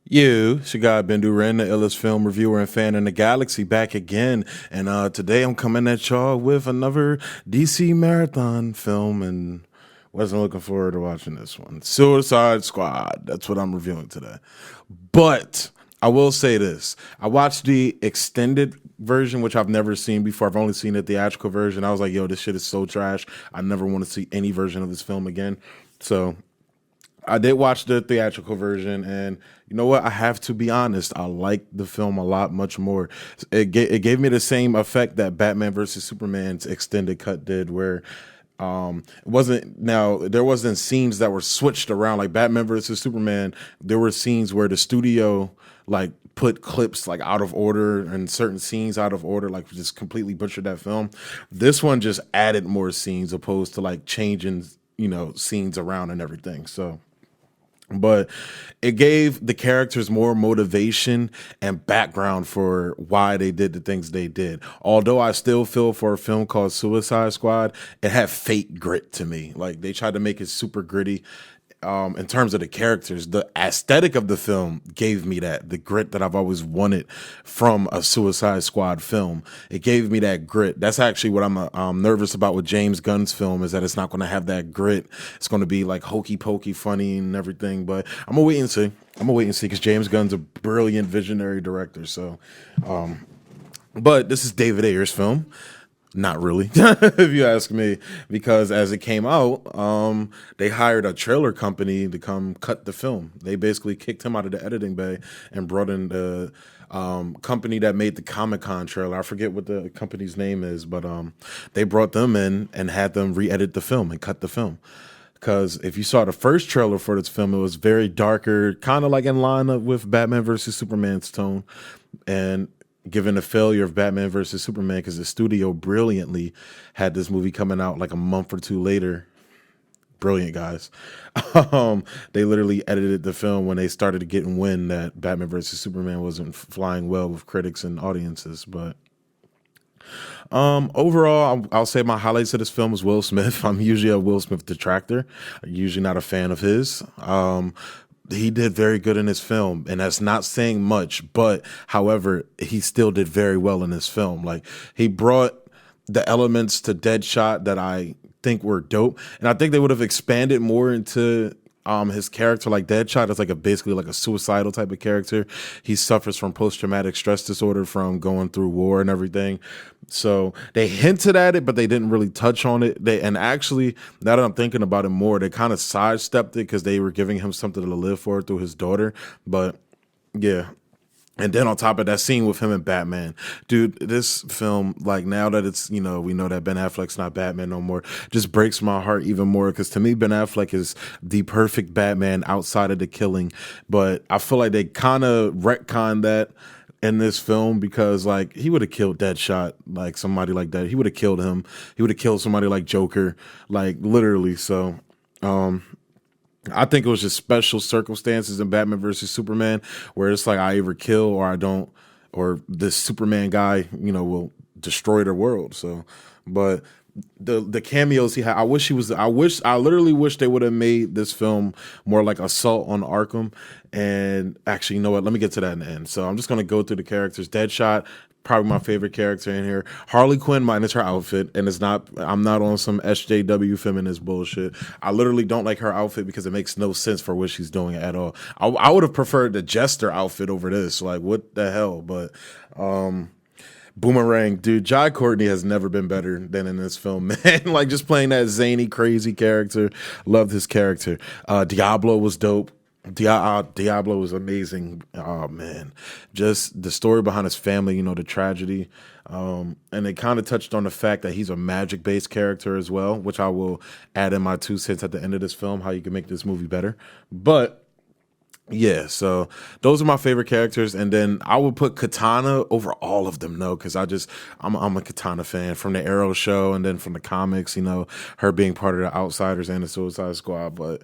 It's your guy Bendu, the illest film reviewer and fan in the galaxy, back again. And today I'm coming at y'all with another DC marathon film, and wasn't looking forward to watching this one. Suicide Squad. That's what I'm reviewing today. But I will say this: I watched the extended version, which I've never seen before. I've only seen the theatrical version. I was like, yo, this shit is so trash. I never want to see any version of this film again. So I did watch the theatrical version, and you know what? I have to be honest. I liked the film a lot, much more. It gave me the same effect that Batman versus Superman's extended cut did, where it wasn't now there wasn't scenes that were switched around like Batman versus Superman. There were scenes where the studio like put clips like out of order and certain scenes out of order, like just completely butchered that film. This one just added more scenes opposed to like changing scenes around and everything. So but it gave the characters more motivation and background for why they did the things they did. Although I still feel for a film called Suicide Squad, it had fake grit to me. Like they tried to make it super gritty. In terms of the characters, the aesthetic of the film gave me the grit that I've always wanted from a Suicide Squad film. It gave me that grit. That's actually what I'm nervous about with James Gunn's film, is that it's not going to have that grit. It's going to be like hokey pokey, funny and everything. But I'm gonna wait and see. Because James Gunn's a brilliant visionary director. So, but this is David Ayer's film. Not really, if you ask me, because as it came out, they hired a trailer company to come cut the film. They basically kicked him out of the editing bay and brought in the company that made the Comic-Con trailer. I forget what the company's name is, but they brought them in and had them re-edit the film and cut the film. Because if you saw the first trailer for this film, it was very darker, kind of like in line with Batman versus Superman's tone. And given the failure of Batman versus Superman, because the studio brilliantly had this movie coming out like a month or two later. Brilliant guys. They literally edited the film when they started getting wind that Batman versus Superman wasn't flying well with critics and audiences. But overall, I'll say my highlights of this film is Will Smith. I'm usually a Will Smith detractor. I'm usually not a fan of his. He did very good in this film, and that's not saying much, but however, he still did very well in this film. Like he brought the elements to Deadshot that I think were dope, and I think they would have expanded more into his character. Like Deadshot is like basically like a suicidal type of character. He suffers from post-traumatic stress disorder from going through war and everything. So they hinted at it, but they didn't really touch on it. And actually, now that I'm thinking about it more, they kind of sidestepped it because they were giving him something to live for through his daughter. But yeah. And then on top of that scene with him and Batman, dude, this film, like now that it's, we know that Ben Affleck's not Batman no more, just breaks my heart even more. Because to me, Ben Affleck is the perfect Batman outside of the killing. But I feel like they kind of retconned that in this film, because like he would have killed Deadshot, like somebody like that. He would have killed him. He would have killed somebody like Joker, like literally. So, I think it was just special circumstances in Batman versus Superman where it's like I either kill or I don't, or this Superman guy, will destroy the world. So, but the cameos he had, I literally wish they would have made this film more like Assault on Arkham. And actually, you know what? Let me get to that in the end. So I'm just gonna go through the characters. Deadshot, probably my favorite character in here. Harley Quinn, minus her outfit, and I'm not on some SJW feminist bullshit. I literally don't like her outfit because it makes no sense for what she's doing at all. I would have preferred the Jester outfit over this. Like, what the hell? But Boomerang, dude, Jai Courtney has never been better than in this film, man. Like just playing that zany, crazy character. Loved his character. Diablo was dope. Diablo was amazing. Oh man, just the story behind his family, the tragedy, and they kind of touched on the fact that he's a magic-based character as well, which I will add in my 2 cents at the end of this film, how you can make this movie better. But yeah, so those are my favorite characters, and then I would put Katana over all of them, though, because I'm a Katana fan from the Arrow show, and then from the comics, her being part of the Outsiders and the Suicide Squad, but.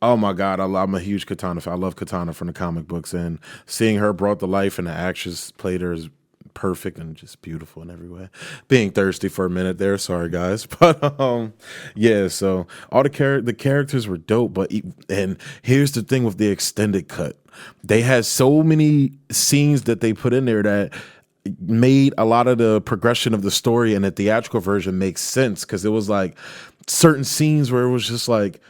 Oh my God, I'm a huge Katana fan. I love Katana from the comic books, and seeing her brought to life and the actress played her is perfect and just beautiful in every way. Being thirsty for a minute there, sorry guys, but yeah. So all the characters were dope, but and here's the thing with the extended cut, they had so many scenes that they put in there that made a lot of the progression of the story in the theatrical version make sense, because it was like certain scenes where it was just like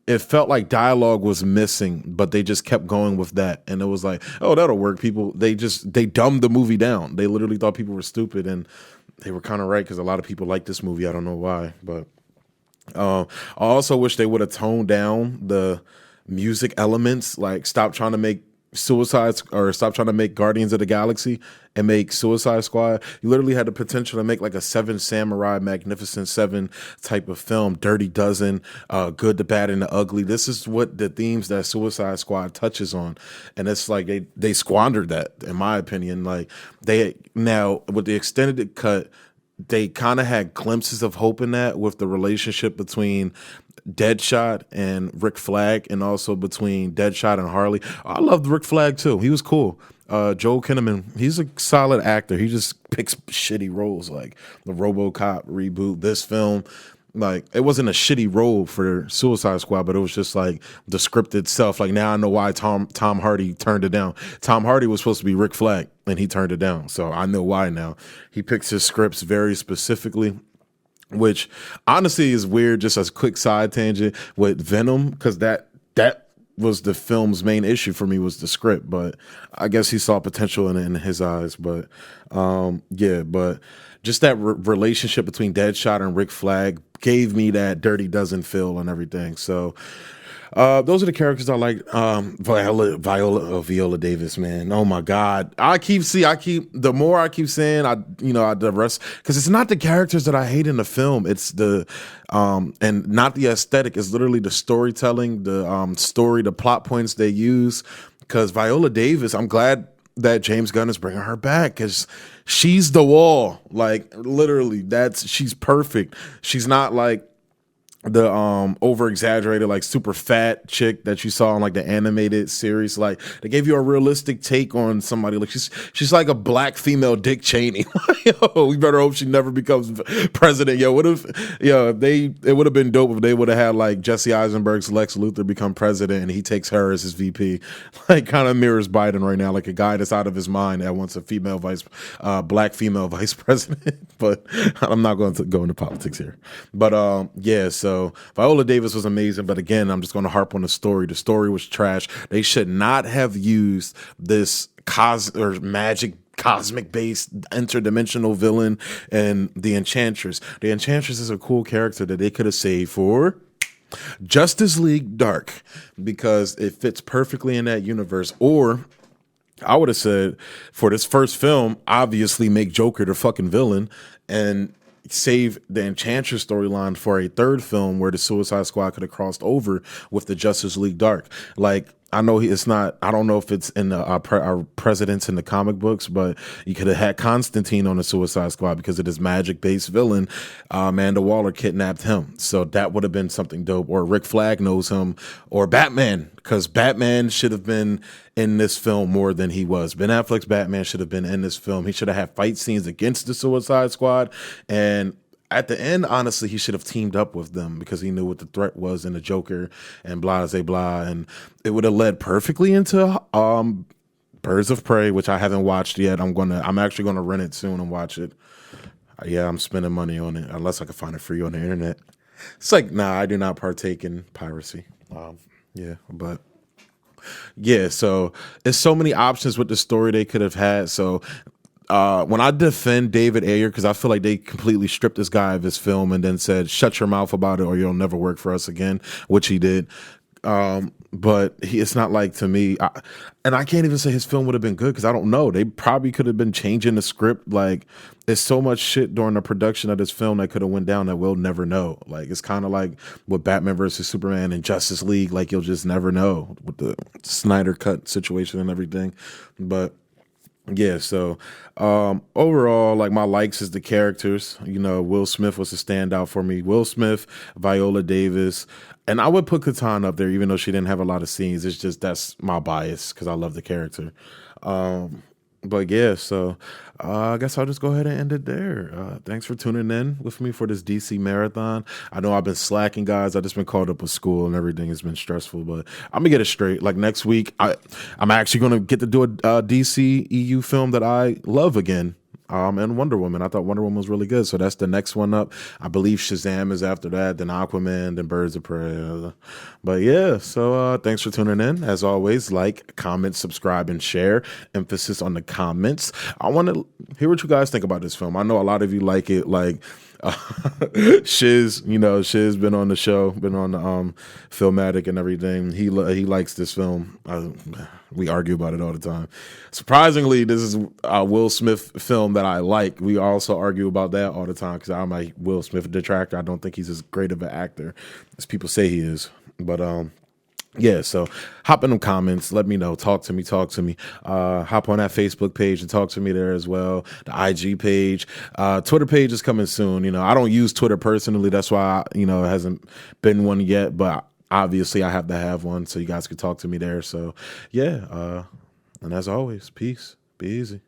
it felt like dialogue was missing, but they just kept going with that, and it was like, oh, that'll work. People, they dumbed the movie down. They literally thought people were stupid, and they were kind of right, because a lot of people like this movie. I don't know why, but I also wish they would have toned down the music elements, like stop trying to make stop trying to make Guardians of the Galaxy and make Suicide Squad. You literally had the potential to make like a Seven Samurai, Magnificent Seven type of film, Dirty Dozen, Good, the Bad, and the Ugly. This is what the themes that Suicide Squad touches on, and it's like they squandered that, in my opinion. Like now with the extended cut, they kind of had glimpses of hope in that, with the relationship between Deadshot and Rick Flag, and also between Deadshot and Harley. I loved Rick Flag too. He was cool. Joel Kinnaman, he's a solid actor. He just picks shitty roles, like the RoboCop reboot, this film. Like, it wasn't a shitty role for Suicide Squad, but it was just like the script itself. Like, now I know why Tom Hardy turned it down. Tom Hardy was supposed to be Rick Flag, and he turned it down. So I know why now. He picks his scripts very specifically, which honestly is weird. Just as a quick side tangent with Venom, because that was the film's main issue for me, was the script. But I guess he saw potential in his eyes. But yeah, but just that relationship between Deadshot and Rick Flag gave me that Dirty Dozen feel and everything. So those are the characters I like. Viola Davis, man. Oh my God. The more I keep saying, I digress, because it's not the characters that I hate in the film. It's the, and not the aesthetic. It's literally the storytelling, the plot points they use. Because Viola Davis, I'm glad that James Gunn is bringing her back, because she's the wall. Like, literally, she's perfect. She's not like the over exaggerated, like super fat chick that you saw in like the animated series. Like, they gave you a realistic take on somebody. Like, she's like a black female Dick Cheney. Yo, we better hope she never becomes president. Yo, it would have been dope if they would have had like Jesse Eisenberg's Lex Luthor become president and he takes her as his VP. Like, kind of mirrors Biden right now, like a guy that's out of his mind that wants a black female vice president. But I'm not going to go into politics here. But yeah, so Viola Davis was amazing, but again, I'm just going to harp on the story. The story was trash. They should not have used this magic cosmic-based interdimensional villain and the Enchantress. The Enchantress is a cool character that they could have saved for Justice League Dark, because it fits perfectly in that universe. Or I would have said, for this first film, obviously make Joker the fucking villain and save the Enchantress storyline for a third film where the Suicide Squad could have crossed over with the Justice League Dark. Like, I know it's not, I don't know if it's in our presidents in the comic books, but you could have had Constantine on the Suicide Squad because of this magic-based villain. Amanda Waller kidnapped him. So that would have been something dope. Or Rick Flag knows him. Or Batman, because Batman should have been in this film more than he was. Ben Affleck's Batman should have been in this film. He should have had fight scenes against the Suicide Squad. And at the end, honestly, he should have teamed up with them, because he knew what the threat was in the Joker and blah, blah, blah. And it would have led perfectly into Birds of Prey, which I haven't watched yet. I'm actually gonna rent it soon and watch it. Yeah, I'm spending money on it unless I can find it free on the internet. It's like, nah, I do not partake in piracy. Yeah, but yeah, so there's so many options with the story they could have had. So when I defend David Ayer, because I feel like they completely stripped this guy of his film and then said, shut your mouth about it or you'll never work for us again, which he did. But it's not like, to me, and I can't even say his film would have been good, because I don't know. They probably could have been changing the script. Like, there's so much shit during the production of this film that could have went down that we'll never know. Like, it's kind of like with Batman versus Superman and Justice League. Like, you'll just never know with the Snyder cut situation and everything. But yeah, so overall, like, my likes is the characters. Will Smith was a standout for me. Will Smith, Viola Davis, and I would put Catan up there, even though she didn't have a lot of scenes. It's just, that's my bias, because I love the character. But yeah, so I guess I'll just go ahead and end it there. Thanks for tuning in with me for this DC marathon. I know I've been slacking, guys. I just been caught up with school and everything has been stressful, but I'm gonna get it straight. Like next week, I'm actually gonna get to do a DC EU film that I love again. And Wonder Woman. I thought Wonder Woman was really good, so that's the next one up. I believe Shazam is after that, then Aquaman, then Birds of Prey. But yeah, so thanks for tuning in. As always, like, comment, subscribe, and share. Emphasis on the comments. I want to hear what you guys think about this film. I know a lot of you like it. Like Shiz, Shiz been on the show, been on the Filmmatic and everything. He likes this film. We argue about it all the time. Surprisingly, this is a Will Smith film that I like. We also argue about that all the time because I'm a Will Smith detractor. I don't think he's as great of an actor as people say he is. But yeah, so hop in the comments. Let me know. Talk to me. Hop on that Facebook page and talk to me there as well. The IG page. Twitter page is coming soon. I don't use Twitter personally. That's why, it hasn't been one yet. But obviously, I have to have one so you guys can talk to me there. So, yeah. And as always, peace. Be easy.